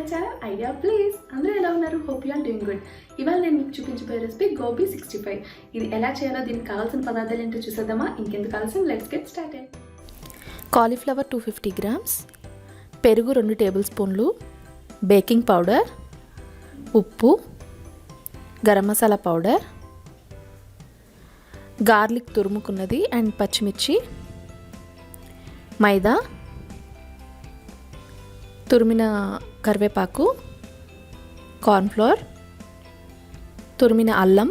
My channel idea please. అందరూ ఎలా ఉన్నారు? Hope you are doing good. ఇవాళ నేను మీకు చూపించబోయే రెసిపీ గోబీ 65. ఇది ఎలా చేయాలో దీనికి కావాల్సిన పదార్థాలు ఏంటో చూసేద్దామా? ఇంకెందుకు ఆలస్యం, let's get started. Cauliflower 250 grams, పెరుగు 2 టేబుల్ స్పూన్లు, బేకింగ్ పౌడర్, ఉప్పు, గరం మసాలా పౌడర్, గార్లిక్ తురుముకున్నది అండ్ పచ్చిమిర్చి, మైదా, తురిమిన కరివేపాకు, కార్న్ఫ్లోర్, తురిమిన అల్లం,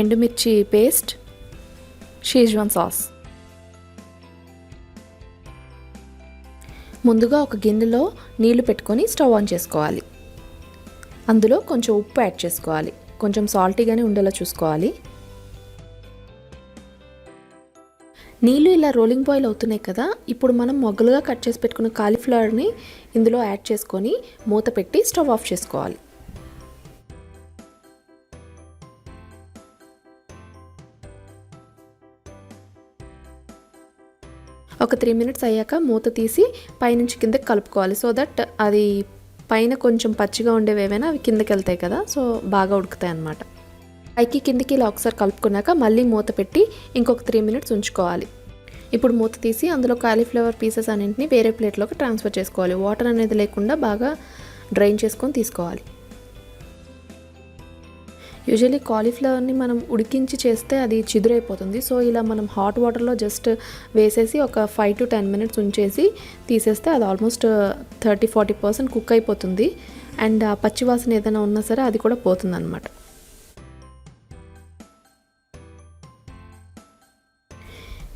ఎండుమిర్చి పేస్ట్, షేజ్వాన్ సాస్. ముందుగా ఒక గిన్నెలో నీళ్లు పెట్టుకొని స్టవ్ ఆన్ చేసుకోవాలి. అందులో కొంచెం ఉప్పు యాడ్ చేసుకోవాలి. కొంచెం సాల్టీగానే ఉండేలా చూసుకోవాలి. నీళ్ళు ఇలా రోలింగ్ బాయిల్ అవుతున్నాయి కదా, ఇప్పుడు మనం మొగ్గలుగా కట్ చేసి పెట్టుకున్న కాలీఫ్లవర్ని ఇందులో యాడ్ చేసుకొని మూత పెట్టి స్టవ్ ఆఫ్ చేసుకోవాలి. ఒక 3 మినిట్స్ అయ్యాక మూత తీసి పైనుంచి కిందకి కలుపుకోవాలి. సో దట్ అది పైన కొంచెం పచ్చిగా ఉండేవి ఏవైనా అవి కిందకి వెళ్తాయి కదా, సో బాగా ఉడుకుతాయి అన్నమాట. పైకి కిందికి ఇలా ఒకసారి కలుపుకున్నాక మళ్ళీ మూత పెట్టి ఇంకొక 3 మినిట్స్ ఉంచుకోవాలి. ఇప్పుడు మూత తీసి అందులో కాలీఫ్లవర్ పీసెస్ అన్నింటినీ వేరే ప్లేట్లోకి ట్రాన్స్ఫర్ చేసుకోవాలి. వాటర్ అనేది లేకుండా బాగా డ్రైన్ చేసుకొని తీసుకోవాలి. యూజువల్లీ కాలీఫ్లవర్ని మనం ఉడికించి చేస్తే అది చిదురైపోతుంది. సో ఇలా మనం హాట్ వాటర్లో జస్ట్ వేసేసి ఒక 5 to 10 మినిట్స్ ఉంచేసి తీసేస్తే అది ఆల్మోస్ట్ 30-40% కుక్ అయిపోతుంది. అండ్ ఆ పచ్చివాసన ఏదైనా ఉన్నా సరే అది కూడా పోతుంది అన్నమాట.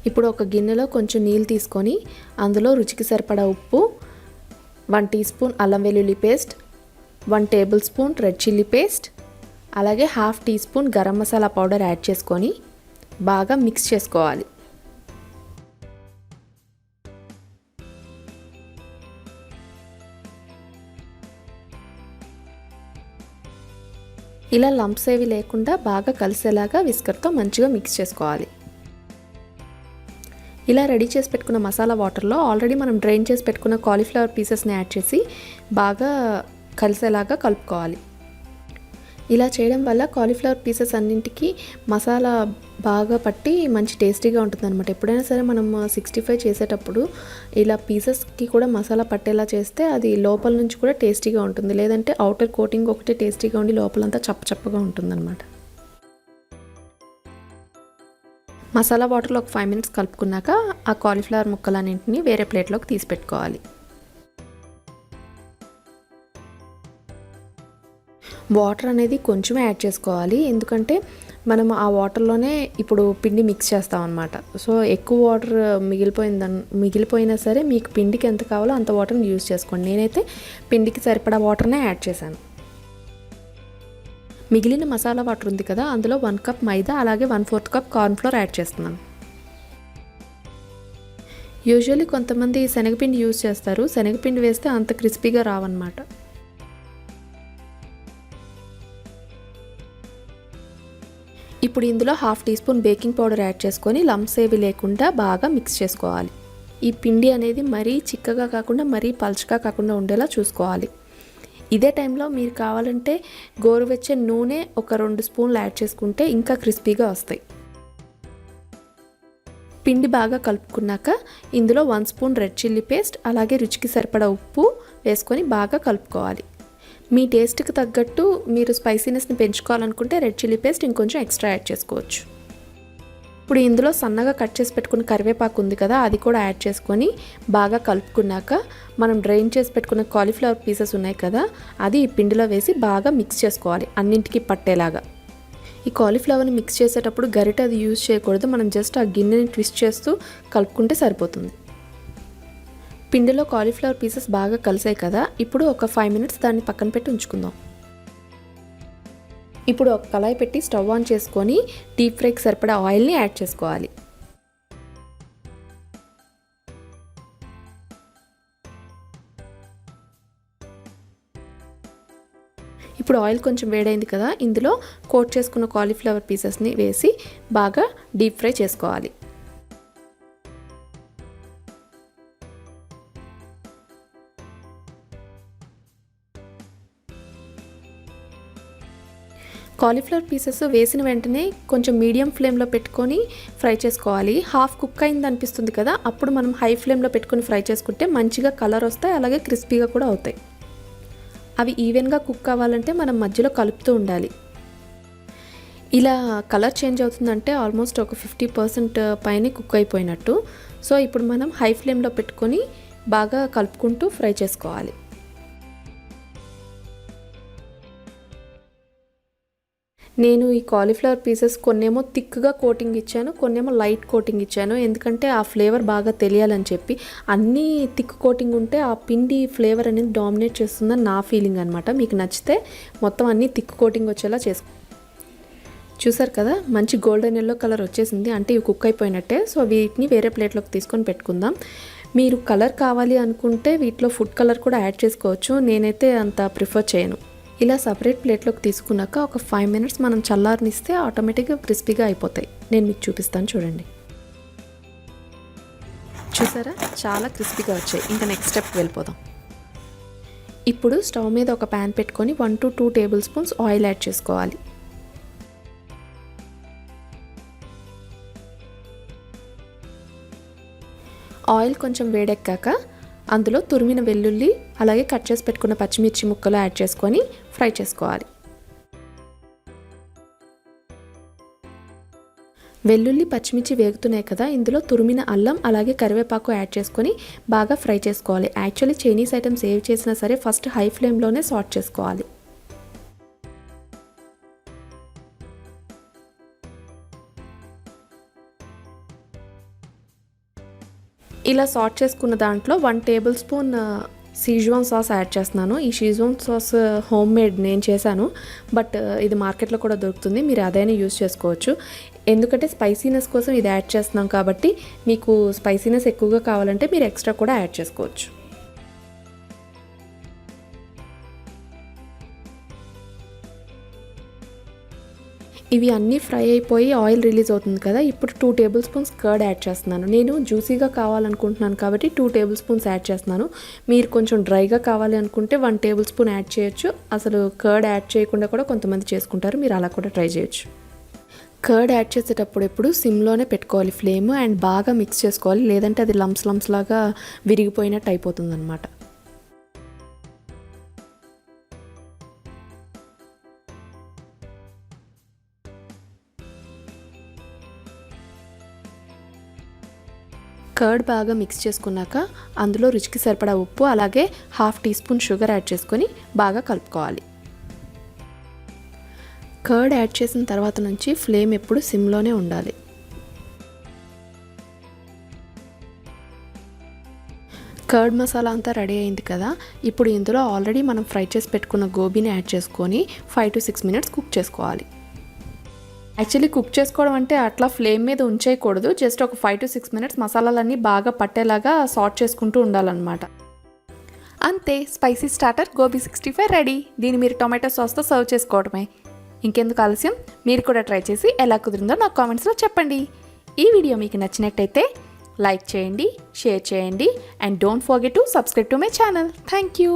ఇప్పుడు ఒక గిన్నెలో కొంచెం నీళ్ళు తీసుకొని అందులో రుచికి సరిపడా ఉప్పు, 1 టీ స్పూన్ అల్లం వెల్లుల్లి paste, 1 tablespoon red chilli paste, అలాగే 1/2 teaspoon garam masala powder add చేసుకొని బాగా మిక్స్ చేసుకోవాలి. ఇలా లంప్స్ ఏవి లేకుండా బాగా కలిసేలాగా విస్కర్తో మంచిగా మిక్స్ చేసుకోవాలి. ఇలా రెడీ చేసి పెట్టుకున్న మసాలా వాటర్లో ఆల్రెడీ మనం డ్రైన్ చేసి పెట్టుకున్న కాలీఫ్లవర్ పీసెస్ని యాడ్ చేసి బాగా కలిసేలాగా కలుపుకోవాలి. ఇలా చేయడం వల్ల కాలీఫ్లవర్ పీసెస్ అన్నింటికి మసాలా బాగా పట్టి మంచి టేస్టీగా ఉంటుందన్నమాట. ఎప్పుడైనా సరే మనం 65 చేసేటప్పుడు ఇలా పీసెస్కి కూడా మసాలా పట్టేలా చేస్తే అది లోపల నుంచి కూడా టేస్టీగా ఉంటుంది. లేదంటే అవుటర్ కోటింగ్ ఒకటే టేస్టీగా ఉండి లోపలంతా చప్పచప్పగా ఉంటుందన్నమాట. మసాలా వాటర్లో ఒక 5 మినిట్స్ కలుపుకున్నాక ఆ కాలీఫ్లవర్ ముక్కలన్నింటినీ వేరే ప్లేట్లోకి తీసి పెట్టుకోవాలి. వాటర్ అనేది కొంచెమే యాడ్ చేసుకోవాలి, ఎందుకంటే మనం ఆ వాటర్లోనే ఇప్పుడు పిండి మిక్స్ చేస్తాం అన్నమాట. సో ఎక్కువ వాటర్ మిగిలిపోయినా సరే మీకు పిండికి ఎంత కావాలో అంత వాటర్ని యూజ్ చేసుకోండి. నేనైతే పిండికి సరిపడా వాటర్నే యాడ్ చేశాను. మిగిలిన మసాలా వాటర్ ఉంది కదా, అందులో 1 కప్ మైదా అలాగే 1/4 కప్ కార్న్ఫ్లోర్ యాడ్ చేస్తున్నాను. యూజువల్లీ కొంతమంది శనగపిండి యూజ్ చేస్తారు. శనగపిండి వేస్తే అంత క్రిస్పీగా రావన్నమాట. ఇప్పుడు ఇందులో 1/2 teaspoon baking powder add చేసుకొని లంప్స్ ఏవి లేకుండా బాగా మిక్స్ చేసుకోవాలి. ఈ పిండి అనేది మరీ చిక్కగా కాకుండా మరీ పల్చగా కాకుండా ఉండేలా చూసుకోవాలి. ఇదే టైంలో మీరు కావాలంటే గోరువెచ్చని నూనె ఒక 2 స్పూన్లు యాడ్ చేసుకుంటే ఇంకా క్రిస్పీగా వస్తాయి. పిండి బాగా కలుపుకున్నాక ఇందులో 1 స్పూన్ రెడ్ చిల్లీ పేస్ట్ అలాగే రుచికి సరిపడా ఉప్పు వేసుకొని బాగా కలుపుకోవాలి. మీ టేస్ట్కి తగ్గట్టు మీరు స్పైసీనెస్ని పెంచుకోవాలనుకుంటే రెడ్ చిల్లీ పేస్ట్ ఇంకొంచెం ఎక్స్ట్రా యాడ్ చేసుకోవచ్చు. ఇప్పుడు ఇందులో సన్నగా కట్ చేసి పెట్టుకున్న కరివేపాకు ఉంది కదా, అది కూడా యాడ్ చేసుకొని బాగా కలుపుకున్నాక మనం డ్రైన్ చేసి పెట్టుకున్న కాలీఫ్లవర్ పీసెస్ ఉన్నాయి కదా, అది ఈ పిండిలో వేసి బాగా మిక్స్ చేసుకోవాలి అన్నింటికి పట్టేలాగా. ఈ కాలీఫ్లవర్ని మిక్స్ చేసేటప్పుడు గరిటె అది యూజ్ చేయకూడదు. మనం జస్ట్ ఆ గిన్నెని ట్విస్ట్ చేస్తూ కలుపుకుంటే సరిపోతుంది. పిండిలో కాలీఫ్లవర్ పీసెస్ బాగా కలిసాయి కదా, ఇప్పుడు ఒక 5 మినిట్స్ దాన్ని పక్కన పెట్టి ఉంచుకుందాం. ఇప్పుడు ఒక కళాయి పెట్టి స్టవ్ ఆన్ చేసుకొని డీప్ ఫ్రైకి సరిపడా ఆయిల్ని యాడ్ చేసుకోవాలి. ఇప్పుడు ఆయిల్ కొంచెం వేడైంది కదా, ఇందులో కోట్ చేసుకున్న కాలీఫ్లవర్ పీసెస్ని వేసి బాగా డీప్ ఫ్రై చేసుకోవాలి. కాలీఫ్లవర్ పీసెస్ వేసిన వెంటనే కొంచెం మీడియం ఫ్లేమ్లో పెట్టుకొని ఫ్రై చేసుకోవాలి. హాఫ్ కుక్ అయింది అనిపిస్తుంది కదా, అప్పుడు మనం హై ఫ్లేమ్లో పెట్టుకొని ఫ్రై చేసుకుంటే మంచిగా కలర్ వస్తాయి, అలాగే క్రిస్పీగా కూడా అవుతాయి. అవి ఈవెన్గా కుక్ అవ్వాలంటే మనం మధ్యలో కలుపుతూ ఉండాలి. ఇలా కలర్ చేంజ్ అవుతుందంటే ఆల్మోస్ట్ ఒక 50% పైన కుక్ అయిపోయినట్టు. సో ఇప్పుడు మనం హై ఫ్లేమ్లో పెట్టుకొని బాగా కలుపుకుంటూ ఫ్రై చేసుకోవాలి. నేను ఈ కాలీఫ్లవర్ పీసెస్ కొన్నేమో థిక్గా కోటింగ్ ఇచ్చాను, కొన్నేమో లైట్ కోటింగ్ ఇచ్చాను. ఎందుకంటే ఆ ఫ్లేవర్ బాగా తెలియాలని చెప్పి. అన్నీ థిక్ కోటింగ్ ఉంటే ఆ పిండి ఫ్లేవర్ అనేది డామినేట్ చేస్తుందని నా ఫీలింగ్ అనమాట. మీకు నచ్చితే మొత్తం అన్నీ థిక్ కోటింగ్ వచ్చేలా చేసుకో. చూసారు కదా, మంచి గోల్డెన్ ఎల్లో కలర్ వచ్చేసింది, అంటే ఇవి కుక్ అయిపోయినట్టే. సో వీటిని వేరే ప్లేట్లోకి తీసుకొని పెట్టుకుందాం. మీరు కలర్ కావాలి అనుకుంటే వీటిలో ఫుడ్ కలర్ కూడా యాడ్ చేసుకోవచ్చు. నేనైతే అంత ప్రిఫర్ చేయను. ఇలా సపరేట్ ప్లేట్లోకి తీసుకున్నాక ఒక 5 minutes మనం చల్లారనిస్తే ఆటోమేటిక్గా క్రిస్పీగా అయిపోతాయి. నేను మీకు చూపిస్తాను చూడండి. చూసారా, చాలా క్రిస్పీగా వచ్చాయి. ఇంకా నెక్స్ట్ స్టెప్కి వెళ్ళిపోదాం. ఇప్పుడు స్టవ్ మీద ఒక ప్యాన్ పెట్టుకొని 1 to 2 tablespoons ఆయిల్ యాడ్ చేసుకోవాలి. ఆయిల్ కొంచెం వేడెక్కాక అందులో తురిమిన వెల్లుల్లి అలాగే కట్ చేసి పెట్టుకున్న పచ్చిమిర్చి ముక్కలు యాడ్ చేసుకొని ఫ్రై చేసుకోవాలి. వెల్లుల్లి పచ్చిమిర్చి వేగుతున్నాయి కదా, ఇందులో తురిమిన అల్లం అలాగే కరివేపాకు యాడ్ చేసుకొని బాగా ఫ్రై చేసుకోవాలి. యాక్చువల్లీ చైనీస్ ఐటమ్స్ ఏవి చేసినా సరే ఫస్ట్ హై ఫ్లేమ్లోనే సాట్ చేసుకోవాలి. ఇలా సాట్ చేసుకున్న దాంట్లో 1 tablespoon షీజ్వాన్ సాస్ యాడ్ చేస్తున్నాను. ఈ షీజ్వాన్ సాస్ హోమ్ మేడ్ నేను చేశాను, బట్ ఇది మార్కెట్లో కూడా దొరుకుతుంది, మీరు అదైనా యూజ్ చేసుకోవచ్చు. ఎందుకంటే స్పైసీనెస్ కోసం ఇది యాడ్ చేస్తున్నాం కాబట్టి మీకు స్పైసీనెస్ ఎక్కువగా కావాలంటే మీరు ఎక్స్ట్రా కూడా యాడ్ చేసుకోవచ్చు. ఇవి అన్నీ ఫ్రై అయిపోయి ఆయిల్ రిలీజ్ అవుతుంది కదా, ఇప్పుడు 2 tablespoons కర్డ్ యాడ్ చేస్తున్నాను. నేను జ్యూసీగా కావాలనుకుంటున్నాను కాబట్టి 2 tablespoons యాడ్ చేస్తున్నాను. మీరు కొంచెం డ్రైగా కావాలి అనుకుంటే 1 tablespoon యాడ్ చేయొచ్చు. అసలు కర్డ్ యాడ్ చేయకుండా కూడా కొంతమంది చేసుకుంటారు, మీరు అలా కూడా ట్రై చేయొచ్చు. కర్డ్ యాడ్ చేసేటప్పుడు ఎప్పుడు సిమ్లోనే పెట్టుకోవాలి ఫ్లేమ్, అండ్ బాగా మిక్స్ చేసుకోవాలి, లేదంటే అది లంప్స్ లాగా విరిగిపోయినట్టు అయిపోతుంది అనమాట. కర్డ్ బాగా మిక్స్ చేసుకున్నాక అందులో రుచికి సరిపడా ఉప్పు అలాగే 1/2 teaspoon షుగర్ యాడ్ చేసుకొని బాగా కలుపుకోవాలి. కర్డ్ యాడ్ చేసిన తర్వాత నుంచి ఫ్లేమ్ ఎప్పుడు సిమ్లోనే ఉండాలి. కర్డ్ మసాలా అంతా రెడీ అయింది కదా, ఇప్పుడు ఇందులో ఆల్రెడీ మనం ఫ్రై చేసి పెట్టుకున్న గోబీని యాడ్ చేసుకొని 5 to 6 minutes కుక్ చేసుకోవాలి. యాక్చువల్లీ కుక్ చేసుకోవడం అంటే అట్లా ఫ్లేమ్ మీద ఉంచేయకూడదు, జస్ట్ ఒక 5 to 6 minutes మసాలాలన్నీ బాగా పట్టేలాగా సాట్ చేసుకుంటూ ఉండాలన్నమాట. అంతే, స్పైసీ స్టార్టర్ గోబీ 65 రెడీ. దీన్ని మీరు టొమాటో సాస్తో సర్వ్ చేసుకోవడమే. ఇంకెందుకు ఆలస్యం, మీరు కూడా ట్రై చేసి ఎలా కుదిరిందో నాకు కామెంట్స్లో చెప్పండి. ఈ వీడియో మీకు నచ్చినట్టయితే లైక్ చేయండి, షేర్ చేయండి, and don't forget to subscribe to my channel. Thank you.